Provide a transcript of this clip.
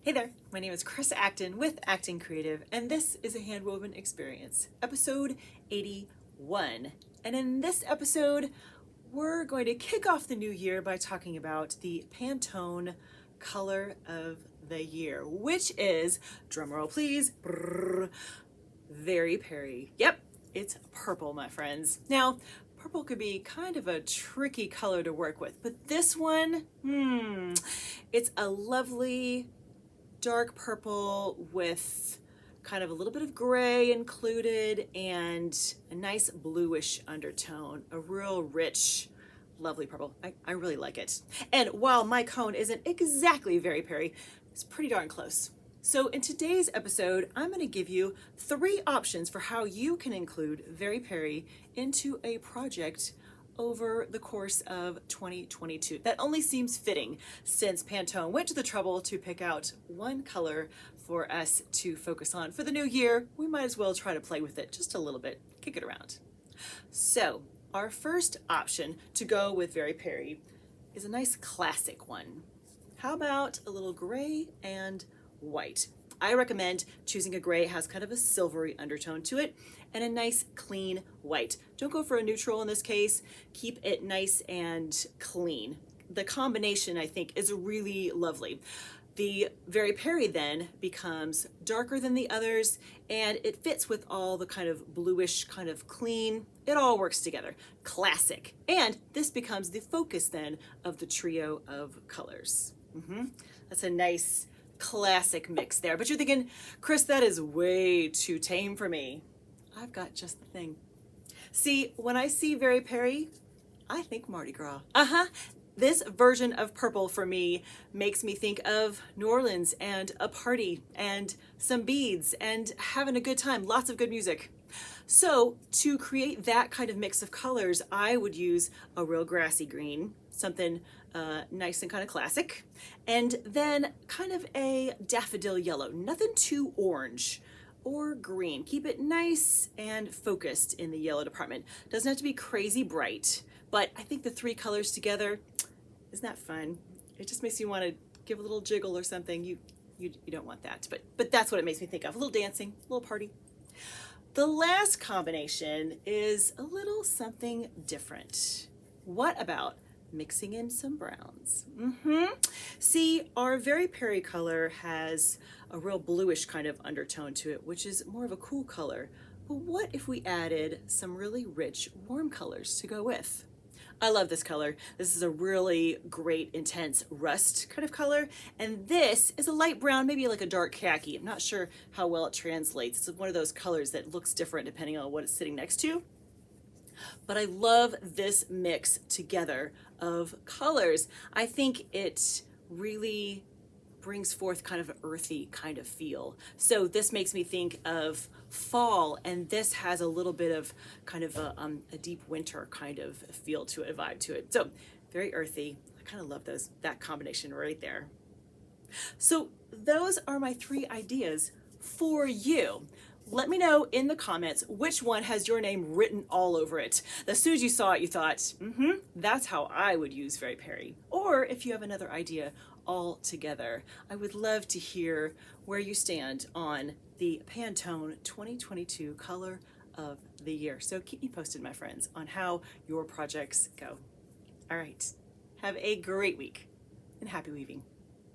Hey there, my name is Chris Acton with Acton Creative, and this is A Handwoven Experience, episode 81. And in this episode, we're going to kick off the new year by talking about the Pantone color of the year, which is, drumroll please, brrr, very Peri. Yep, it's purple, my friends. Now, purple could be kind of a tricky color to work with, but this one, it's a lovely dark purple with kind of a little bit of gray included and a nice bluish undertone, a real rich, lovely purple. I really like it. And while my cone isn't exactly very Peri, it's pretty darn close. So in today's episode, I'm going to give you 3 options for how you can include very Peri into a project over the course of 2022. That only seems fitting since Pantone went to the trouble to pick out one color for us to focus on. For the new year, we might as well try to play with it just a little bit, kick it around. So our first option to go with very Peri is a nice classic one. How about a little gray and white? I recommend choosing a gray. It has kind of a silvery undertone to it, and a nice clean white. Don't go for a neutral in this case. Keep it nice and clean. The combination, I think, is really lovely. The very Peri then becomes darker than the others, and it fits with all the kind of bluish, kind of clean. It all works together. Classic. And this becomes the focus then of the trio of colors. That's a nice classic mix there. But you're thinking, Chris, that is way too tame for me. I've got just the thing. See, when I see very Peri, I think Mardi Gras. This version of purple for me makes me think of New Orleans and a party and some beads and having a good time, lots of good music. So to create that kind of mix of colors, I would use a real grassy green, something nice and kind of classic, and then kind of a daffodil yellow, nothing too orange or green. Keep it nice and focused in the yellow department. Doesn't have to be crazy bright, but I think the 3 colors together, isn't that fun? It just makes you want to give a little jiggle or something. You don't want that, but that's what it makes me think of. A little dancing, a little party. The last combination is a little something different. What about mixing in some browns? See, our very Peri color has a real bluish kind of undertone to it, which is more of a cool color. But what if we added some really rich, warm colors to go with? I love this color. This is a really great, intense rust kind of color. And this is a light brown, maybe like a dark khaki. I'm not sure how well it translates. It's one of those colors that looks different depending on what it's sitting next to. But I love this mix together of colors. I think it really brings forth kind of an earthy kind of feel. So this makes me think of fall, and this has a little bit of kind of a deep winter kind of feel to it, a vibe to it. So very earthy. I kind of love that combination right there. So those are my 3 ideas for you. Let me know in the comments which one has your name written all over it. As soon as you saw it, you thought, that's how I would use very Peri. Or if you have another idea altogether, I would love to hear where you stand on the Pantone 2022 color of the year. So keep me posted, my friends, on how your projects go. All right, have a great week and happy weaving.